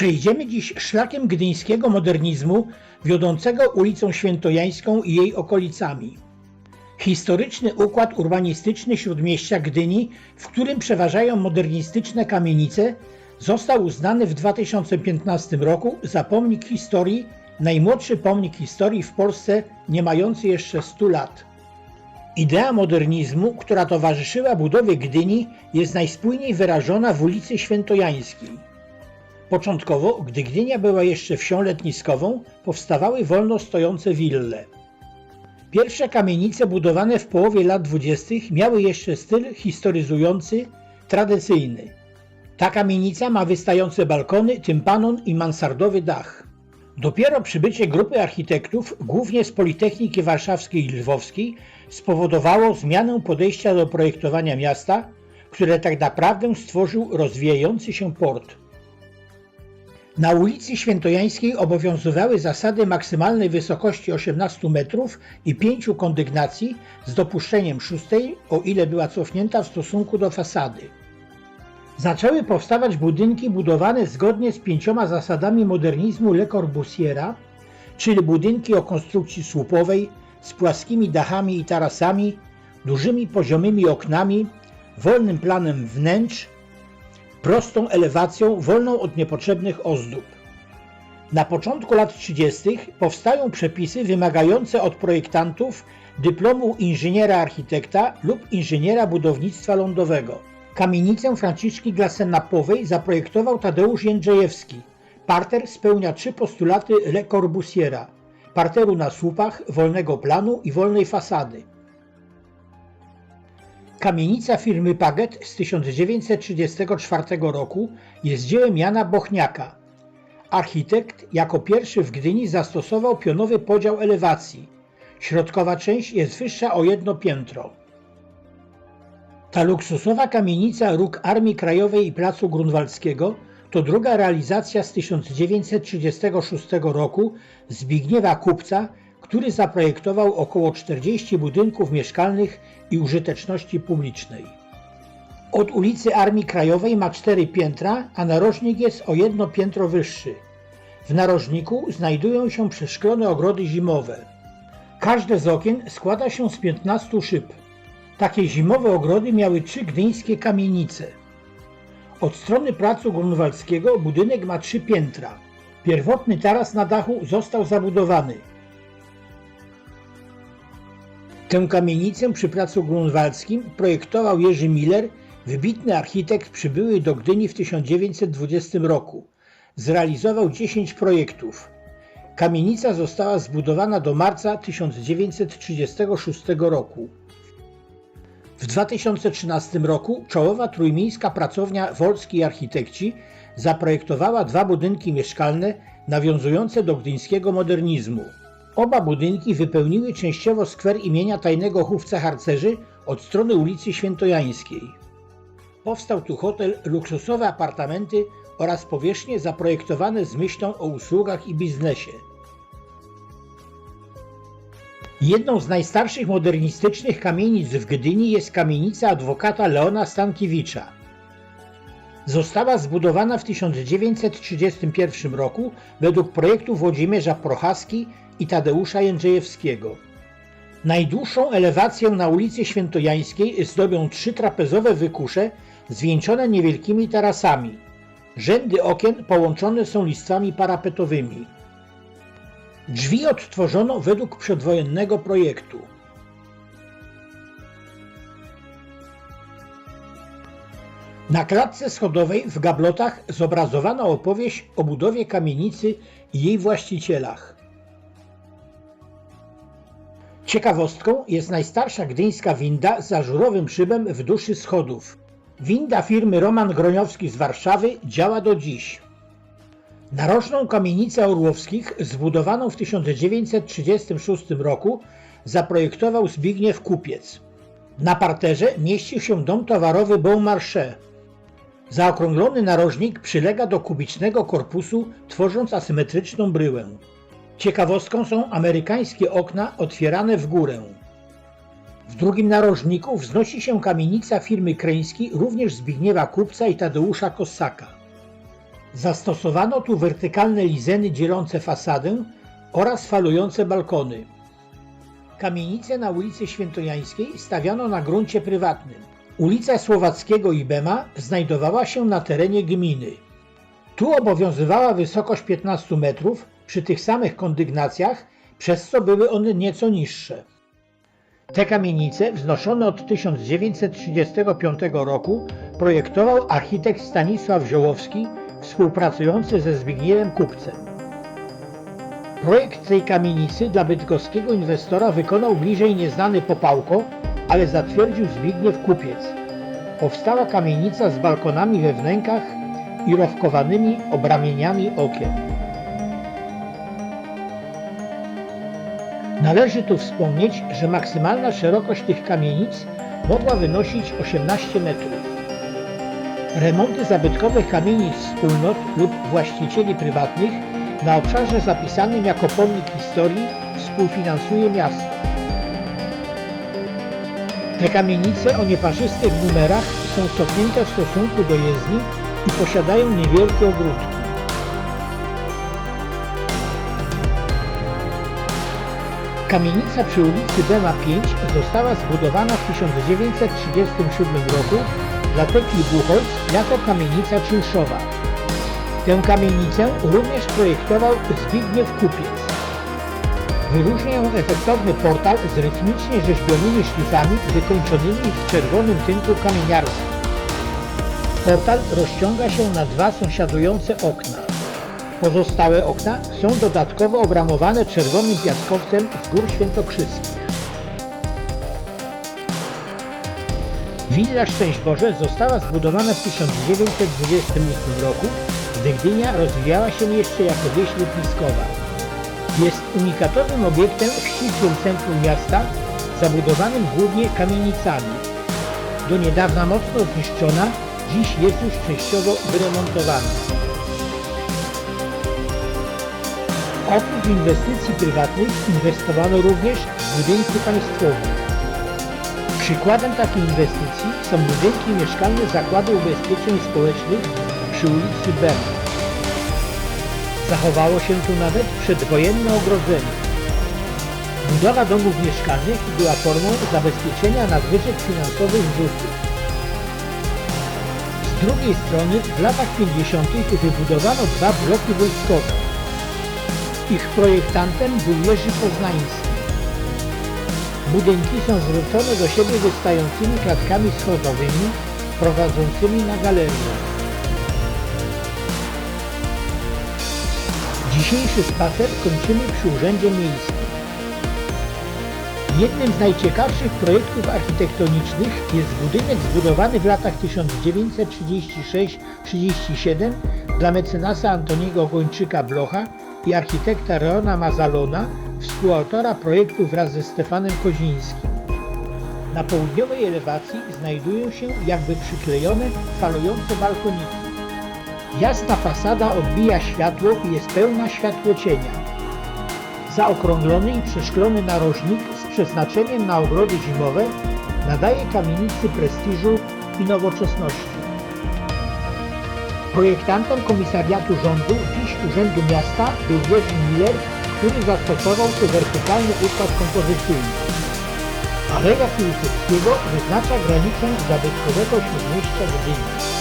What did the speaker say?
Przejdziemy dziś szlakiem gdyńskiego modernizmu wiodącego ulicą Świętojańską i jej okolicami. Historyczny układ urbanistyczny śródmieścia Gdyni, w którym przeważają modernistyczne kamienice, został uznany w 2015 roku za pomnik historii, najmłodszy pomnik historii w Polsce nie mający jeszcze 100 lat. Idea modernizmu, która towarzyszyła budowie Gdyni, jest najspójniej wyrażona w ulicy Świętojańskiej. Początkowo, gdy Gdynia była jeszcze wsią letniskową, powstawały wolno stojące wille. Pierwsze kamienice budowane w połowie lat 20. miały jeszcze styl historyzujący, tradycyjny. Ta kamienica ma wystające balkony, tympanon i mansardowy dach. Dopiero przybycie grupy architektów, głównie z Politechniki Warszawskiej i Lwowskiej, spowodowało zmianę podejścia do projektowania miasta, które tak naprawdę stworzył rozwijający się port. Na ulicy Świętojańskiej obowiązywały zasady maksymalnej wysokości 18 metrów i 5 kondygnacji z dopuszczeniem 6, o ile była cofnięta w stosunku do fasady. Zaczęły powstawać budynki budowane zgodnie z 5 zasadami modernizmu Le Corbusiera, czyli budynki o konstrukcji słupowej, z płaskimi dachami i tarasami, dużymi poziomymi oknami, wolnym planem wnętrz, prostą elewacją wolną od niepotrzebnych ozdób. Na początku lat 30. powstają przepisy wymagające od projektantów dyplomu inżyniera architekta lub inżyniera budownictwa lądowego. Kamienicę Franciszki Glasenapowej zaprojektował Tadeusz Jędrzejewski. Parter spełnia 3 postulaty Le Corbusiera: parteru na słupach, wolnego planu i wolnej fasady. Kamienica firmy Paget z 1934 roku jest dziełem Jana Bochniaka. Architekt jako pierwszy w Gdyni zastosował pionowy podział elewacji. Środkowa część jest wyższa o 1 piętro. Ta luksusowa kamienica róg Armii Krajowej i Placu Grunwaldzkiego to druga realizacja z 1936 roku Zbigniewa Kupca, który zaprojektował około 40 budynków mieszkalnych i użyteczności publicznej. Od ulicy Armii Krajowej ma 4 piętra, a narożnik jest o 1 piętro wyższy. W narożniku znajdują się przeszklone ogrody zimowe. Każde z okien składa się z 15 szyb. Takie zimowe ogrody miały 3 gdyńskie kamienice. Od strony Placu Grunwaldzkiego budynek ma 3 piętra. Pierwotny taras na dachu został zabudowany. Tę kamienicę przy Placu Grunwaldzkim projektował Jerzy Miller, wybitny architekt przybyły do Gdyni w 1920 roku. Zrealizował 10 projektów. Kamienica została zbudowana do marca 1936 roku. W 2013 roku czołowa trójmiejska pracownia Wolski Architekci zaprojektowała 2 budynki mieszkalne nawiązujące do gdyńskiego modernizmu. Oba budynki wypełniły częściowo skwer imienia tajnego chówca harcerzy od strony ulicy Świętojańskiej. Powstał tu hotel, luksusowe apartamenty oraz powierzchnie zaprojektowane z myślą o usługach i biznesie. Jedną z najstarszych modernistycznych kamienic w Gdyni jest kamienica adwokata Leona Stankiewicza. Została zbudowana w 1931 roku według projektu Włodzimierza Prochaski i Tadeusza Jędrzejewskiego. Najdłuższą elewację na ulicy Świętojańskiej zdobią 3 trapezowe wykusze zwieńczone niewielkimi tarasami. Rzędy okien połączone są listwami parapetowymi. Drzwi odtworzono według przedwojennego projektu. Na klatce schodowej w gablotach zobrazowano opowieść o budowie kamienicy i jej właścicielach. Ciekawostką jest najstarsza gdyńska winda z ażurowym szybem w duszy schodów. Winda firmy Roman Groniowski z Warszawy działa do dziś. Narożną kamienicę Orłowskich, zbudowaną w 1936 roku, zaprojektował Zbigniew Kupiec. Na parterze mieścił się dom towarowy Bon Marché. Zaokrąglony narożnik przylega do kubicznego korpusu, tworząc asymetryczną bryłę. Ciekawostką są amerykańskie okna otwierane w górę. W drugim narożniku wznosi się kamienica firmy Kreński, również Zbigniewa Kupca i Tadeusza Kossaka. Zastosowano tu wertykalne lizeny dzielące fasadę oraz falujące balkony. Kamienice na ulicy Świętojańskiej stawiano na gruncie prywatnym. Ulica Słowackiego i Bema znajdowała się na terenie gminy. Tu obowiązywała wysokość 15 metrów przy tych samych kondygnacjach, przez co były one nieco niższe. Te kamienice, wznoszone od 1935 roku, projektował architekt Stanisław Ziołowski, współpracujący ze Zbigniewem Kupcem. Projekt tej kamienicy dla bydgoskiego inwestora wykonał bliżej nieznany Popałko, ale zatwierdził Zbigniew Kupiec. Powstała kamienica z balkonami we wnękach i rowkowanymi obramieniami okien. Należy tu wspomnieć, że maksymalna szerokość tych kamienic mogła wynosić 18 metrów. Remonty zabytkowych kamienic wspólnot lub właścicieli prywatnych na obszarze zapisanym jako pomnik historii współfinansuje miasto. Te kamienice o nieparzystych numerach są cofnięte w stosunku do jezdni i posiadają niewielkie ogródki. Kamienica przy ulicy Bema 5 została zbudowana w 1937 roku dla Tekli Buchholz jako kamienica czynszowa. Tę kamienicę również projektował Zbigniew Kupiec. Wyróżnia ją efektowny portal z rytmicznie rzeźbionymi szlifami wykończonymi w czerwonym tynku kamieniarskim. Portal rozciąga się na 2 sąsiadujące okna. Pozostałe okna są dodatkowo obramowane czerwonym piaskowcem z Gór Świętokrzyskich. Willa Szczęść Boże została zbudowana w 1928 roku, gdy Gdynia rozwijała się jeszcze jako wieś letniskowa. Jest unikatowym obiektem w ścisłym centrum miasta, zabudowanym głównie kamienicami. Do niedawna mocno zniszczona, dziś jest już częściowo wyremontowana. Oprócz inwestycji prywatnych inwestowano również w budynki państwowe. Przykładem takiej inwestycji są budynki mieszkalne Zakładu Ubezpieczeń Społecznych przy ulicy Bema. Zachowało się tu nawet przedwojenne ogrodzenie. Budowa domów mieszkalnych była formą zabezpieczenia nadwyżek finansowych ZUS-u. Z drugiej strony w latach 50. wybudowano 2 bloki wojskowe. Ich projektantem był Jerzy Poznański. Budynki są zwrócone do siebie wystającymi klatkami schodowymi prowadzącymi na galerię. Dzisiejszy spacer kończymy przy Urzędzie Miejskim. Jednym z najciekawszych projektów architektonicznych jest budynek zbudowany w latach 1936-37 dla mecenasa Antoniego Gończyka-Blocha i architekta Leona Mazalona, współautora projektu wraz ze Stefanem Kozińskim. Na południowej elewacji znajdują się jakby przyklejone falujące balkoniki. Jasna fasada odbija światło i jest pełna światłocienia. Zaokrąglony i przeszklony narożnik z przeznaczeniem na ogrody zimowe nadaje kamienicy prestiżu i nowoczesności. Projektantem komisariatu rządu, dziś Urzędu Miasta, był Jerzy Miller, który zastosował tu wertykalny układ kompozycyjny. Aleja Piłsudskiego wyznacza granicę zabytkowego śródmieścia Gdyni.